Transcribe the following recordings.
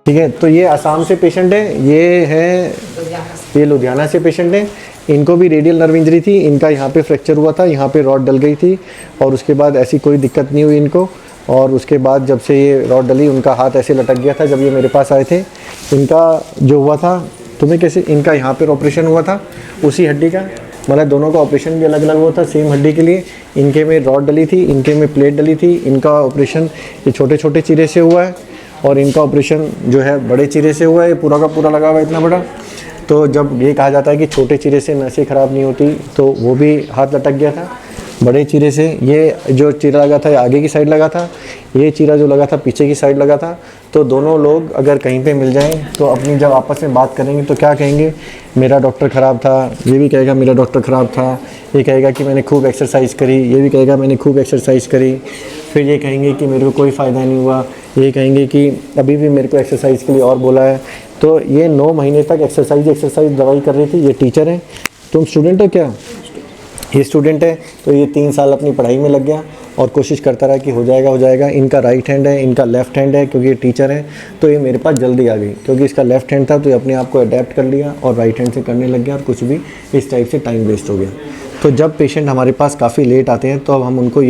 ठीक है। तो ये असम से पेशेंट है, ये लुधियाना से पेशेंट है। इनको भी रेडियल नर्व इंजरी थी, इनका यहाँ पे फ्रैक्चर हुआ था, यहाँ पे रॉड डल गई थी और उसके बाद ऐसी कोई दिक्कत नहीं हुई इनको। और उसके बाद जब से ये रॉड डली, उनका हाथ ऐसे लटक गया था जब ये मेरे पास आए थे। इनका जो हुआ था, तुम्हें कैसे, इनका यहाँ पर ऑपरेशन हुआ था उसी हड्डी का, मतलब दोनों का ऑपरेशन भी अलग अलग हुआ था सेम हड्डी के लिए। इनके में रॉड डली थी, इनके में प्लेट डली थी। इनका ऑपरेशन ये छोटे छोटे चीरे से हुआ है और इनका ऑपरेशन जो है बड़े चीरे से हुआ है, पूरा का पूरा लगा हुआ है इतना बड़ा। तो जब ये कहा जाता है कि छोटे चीरे से नसें ख़राब नहीं होती, तो वो भी हाथ लटक गया था। बड़े चीरे से ये जो चीरा लगा था ये आगे की साइड लगा था, ये चीरा जो लगा था पीछे की साइड लगा था। तो दोनों लोग अगर कहीं पे मिल जाएं तो अपनी जब आपस में बात करेंगे तो क्या कहेंगे, मेरा डॉक्टर ख़राब था, ये भी कहेगा मेरा डॉक्टर ख़राब था, ये कहेगा कि मैंने खूब एक्सरसाइज करी, ये भी कहेगा मैंने खूब एक्सरसाइज करी। फिर ये कहेंगे कि मेरे को कोई फ़ायदा नहीं हुआ, ये कहेंगे कि अभी भी मेरे को एक्सरसाइज के लिए और बोला है। तो ये 9 महीने तक एक्सरसाइज दवाई कर रही थी। ये टीचर हैं, तुम स्टूडेंट हो क्या? ये स्टूडेंट है। तो ये 3 साल अपनी पढ़ाई में लग गया और कोशिश करता रहा कि हो जाएगा हो जाएगा। इनका राइट हैंड है, इनका लेफ़्ट हैंड है, क्योंकि ये टीचर है। तो ये मेरे पास जल्दी आ गई, क्योंकि इसका लेफ़्ट हैंड था तो ये अपने आप को अडेप्ट कर लिया और राइट हैंड से करने लग गया और कुछ भी इस टाइप से टाइम वेस्ट हो गया। तो जब पेशेंट हमारे पास काफ़ी लेट आते हैं तो अब हम उनको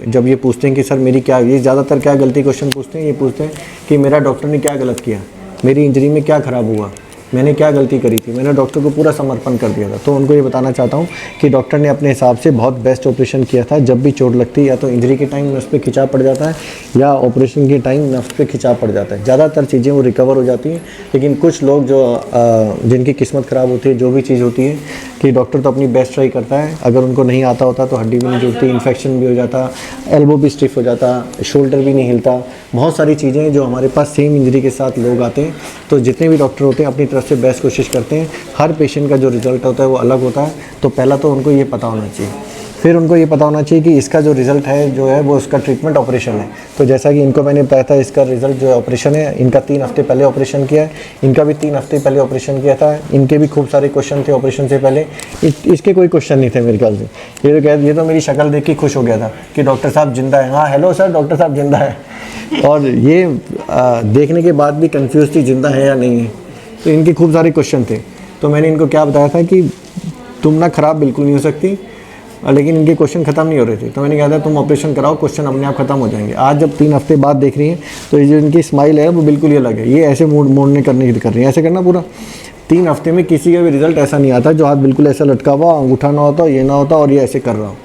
जब ये पूछते हैं कि सर मेरी क्या, ये ज़्यादातर क्या गलती क्वेश्चन पूछते हैं, ये पूछते हैं कि मेरा डॉक्टर ने क्या गलत किया, मेरी इंजरी में क्या ख़राब हुआ, मैंने क्या गलती करी थी, मैंने डॉक्टर को पूरा समर्पण कर दिया था। तो उनको ये बताना चाहता हूँ कि डॉक्टर ने अपने हिसाब से बहुत बेस्ट ऑपरेशन किया था। जब भी चोट लगती है या तो इंजरी के टाइम नस पे खिंचाव पड़ जाता है या ऑपरेशन के टाइम नस पे खिंचाव पड़ जाता है। ज़्यादातर चीज़ें वो रिकवर हो जाती हैं, लेकिन कुछ लोग जो जिनकी किस्मत ख़राब होती है, जो भी चीज़ होती है कि डॉक्टर तो अपनी बेस्ट ट्राई करता है, अगर उनको नहीं आता होता तो हड्डी भी नहीं जुड़ती, इन्फेक्शन भी हो जाता, एल्बो भी स्टिफ हो जाता, शोल्डर भी नहीं हिलता, बहुत सारी चीज़ें जो हमारे पास सेम इंजरी के साथ लोग आते हैं। तो जितने भी डॉक्टर होते हैं अपनी तरफ से बेस्ट कोशिश करते हैं। हर पेशेंट का जो रिज़ल्ट होता है वो अलग होता है। तो पहला तो उनको ये पता होना चाहिए, फिर उनको ये पता होना चाहिए कि इसका जो रिज़ल्ट है जो है वो उसका ट्रीटमेंट ऑपरेशन है। तो जैसा कि इनको मैंने बताया था, इसका रिज़ल्ट जो है ऑपरेशन है। इनका 3 हफ्ते पहले ऑपरेशन किया है, इनका भी 3 हफ्ते पहले ऑपरेशन किया था। इनके भी खूब सारे क्वेश्चन थे ऑपरेशन से पहले, इसके कोई क्वेश्चन नहीं थे मेरे ख्याल से। ये तो मेरी शक्ल देख के खुश हो गया था कि डॉक्टर साहब जिंदा है। हाँ हेलो सर, डॉक्टर साहब जिंदा है। और ये देखने के बाद भी कंफ्यूज थी जिंदा है या नहीं है। तो इनके खूब सारे क्वेश्चन थे। तो मैंने इनको क्या बताया था कि तुम ना ख़राब बिल्कुल नहीं हो सकती, लेकिन इनके क्वेश्चन ख़त्म नहीं हो रहे थे। तो मैंने कहा था तुम ऑपरेशन कराओ, क्वेश्चन अपने आप ख़त्म हो जाएंगे। आज जब 3 हफ्ते बाद देख रही हैं तो ये जो इनकी स्माइल है वो बिल्कुल ही अलग है। ये ऐसे मोड़ने करने की कर रही है, ऐसे करना पूरा। 3 हफ्ते में किसी का भी रिजल्ट ऐसा नहीं आता जो हाथ बिल्कुल ऐसा लटका हुआ, अंगूठा ना होता, ये ना होता और ये ऐसे कर रहा हो।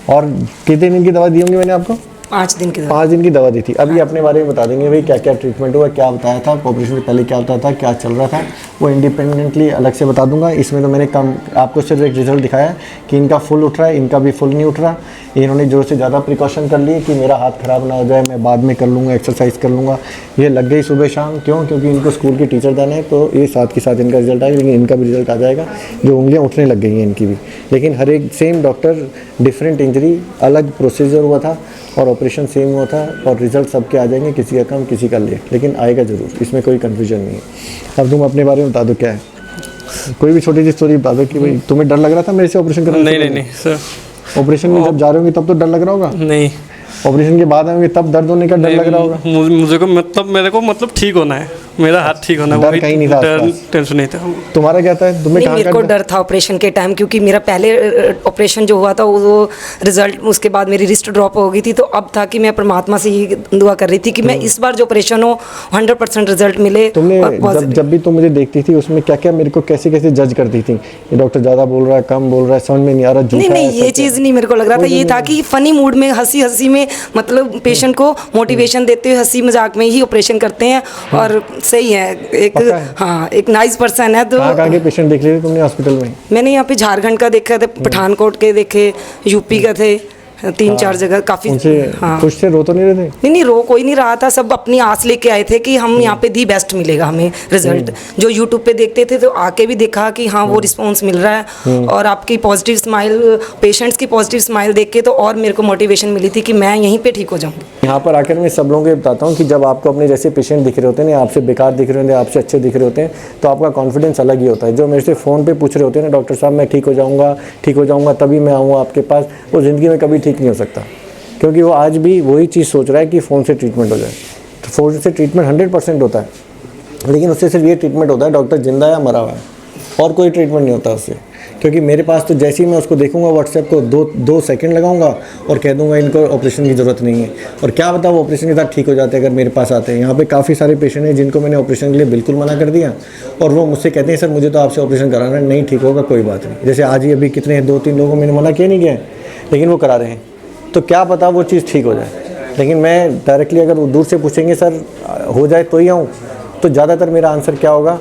और कितने दिन की दवा दी होंगी मैंने आपको? 5 दिन की 5 दिन की दवा दी थी। अभी अपने बारे में बता देंगे भाई क्या क्या ट्रीटमेंट हुआ, क्या बताया था, ऑपरेशन से पहले क्या बताया था, क्या चल रहा था, वो इंडिपेंडेंटली अलग से बता दूंगा। इसमें तो मैंने कम आपको सिर्फ एक रिजल्ट दिखाया कि इनका फुल उठ रहा है, इनका भी फुल नहीं उठ रहा। इन्होंने ज़रूर से ज़्यादा प्रिकॉशन कर लिए कि मेरा हाथ ख़राब ना हो जाए, मैं बाद में कर लूँगा, एक्सरसाइज कर लूँगा। ये लग गई सुबह शाम, क्यों? क्योंकि इनको स्कूल की टीचर देना है। तो ये साथ के साथ इनका रिजल्ट आएगा, लेकिन इनका भी रिजल्ट आ जाएगा। जो उंगलियाँ उठने लग गई हैं इनकी भी, लेकिन हर एक सेम डॉक्टर, डिफरेंट इंजरी, अलग प्रोसीजर हुआ था और ऑपरेशन सेम हुआ था और रिजल्ट सबके आ जाएंगे, किसी का कम किसी का लेट, लेकिन आएगा ज़रूर, इसमें कोई कन्फ्यूजन नहीं है। अब तुम अपने बारे में बता दो क्या है, कोई भी छोटी सी स्टोरी बता दो कि भाई तुम्हें डर लग रहा था मेरे से ऑपरेशन करने? नहीं सर। ऑपरेशन में जब जा रहे होंगे तब तो डर लग रहा होगा? नहीं। ऑपरेशन के बाद आएंगे तब दर्द होने का डर लग रहा होगा? मुझे को मेरे को ठीक होना है, मेरा हाथ ठीक होना है, डर कहीं नहीं था, टेंशन नहीं था। तुम्हारा क्या था? तुम्हें नहीं, मेरे को डर था ऑपरेशन के टाइम, क्योंकि मेरा पहले ऑपरेशन जो हुआ था वो रिजल्ट, उसके बाद मेरी रिस्ट ड्रॉप हो गई थी। तो अब था कि मैं परमात्मा से ये दुआ कर रही थी कि मैं इस बार जो ऑपरेशन हो 100% रिजल्ट मिले। तुमने जब भी तुम मुझे देखती थी उसमें क्या क्या मेरे को कैसे कैसे जज करती थी? ये डॉक्टर ज़्यादा बोल रहा है, कम बोल रहा है, समझ में नहीं आ रहा, झूठा है? नहीं, ये चीज़ नहीं मेरे को लग रहा था। ये था कि फनी मूड में, हंसी में, मतलब पेशेंट को मोटिवेशन देते हुए हंसी मजाक में ही ऑपरेशन करते हैं। और सही है, एक नाइस पर्सन है। तो कहाँ के पेशेंट देख लिए तुमने हॉस्पिटल में? मैंने यहाँ पे झारखंड का देखा था, पठानकोट के देखे, यूपी का थे, 3-4 जगह काफ़ी। हाँ, खुश थे? रो तो नहीं रहे थे? नहीं, रो कोई नहीं रहा था। सब अपनी आस लेके आए थे कि हम यहाँ पे दी बेस्ट मिलेगा हमें रिजल्ट। जो यूट्यूब पे देखते थे तो आके भी देखा कि हाँ वो रिस्पॉन्स मिल रहा है। और आपकी पॉजिटिव स्माइल, पेशेंट्स की पॉजिटिव स्माइल देख के तो और मेरे को मोटिवेशन मिली थी कि मैं यहीं पे ठीक हो जाऊँ। यहाँ पर आकर मैं सब लोगों को बताता हूँ कि जब आपको अपने जैसे पेशेंट दिख रहे होते हैं ना, आपसे बेकार दिख रहे होते हैं, आपसे अच्छे दिख रहे होते हैं, तो आपका कॉन्फिडेंस अलग ही होता है। जो मेरे से फ़ोन पे पूछ रहे होते हैं ना, डॉक्टर साहब मैं ठीक हो जाऊँगा तभी मैं आऊँगा आपके पास, वो ज़िंदगी में कभी ठीक नहीं हो सकता, क्योंकि वो आज भी वही चीज़ सोच रहा है कि फ़ोन से ट्रीटमेंट हो जाए। तो फ़ोन से ट्रीटमेंट 100% होता है, लेकिन उससे सिर्फ ये ट्रीटमेंट होता है डॉक्टर जिंदा या मरा हुआ है, और कोई ट्रीटमेंट नहीं होता उससे। क्योंकि मेरे पास तो जैसे ही मैं उसको देखूंगा व्हाट्सएप को 2 सेकंड लगाऊंगा और कह दूंगा इनको ऑपरेशन की ज़रूरत नहीं है, और क्या पता वो ऑपरेशन के साथ ठीक हो जाते हैं अगर मेरे पास आते हैं। यहाँ पे काफ़ी सारे पेशेंट हैं जिनको मैंने ऑपरेशन के लिए बिल्कुल मना कर दिया, और वो मुझसे कहते हैं सर मुझे तो आपसे ऑपरेशन कराना नहीं, ठीक होगा कोई बात नहीं। जैसे आज ही अभी कितने 2-3 लोगों को मैंने मना किया नहीं किया, लेकिन वो करा रहे हैं, तो क्या पता वो चीज़ ठीक हो जाए। लेकिन मैं डायरेक्टली अगर वो दूर से पूछेंगे सर हो जाए तो ही आऊँ, तो ज़्यादातर मेरा आंसर क्या होगा,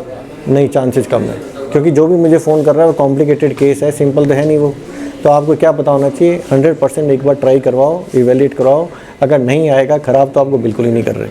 नहीं, चांसेस कम है। क्योंकि जो भी मुझे फ़ोन कर रहा है वो कॉम्प्लिकेटेड केस है, सिंपल तो है नहीं वो। तो आपको क्या पता होना चाहिए, 100% एक बार ट्राई करवाओ, इवैल्यूएट करवाओ, अगर नहीं आएगा ख़राब तो आपको बिल्कुल ही नहीं कर रहे।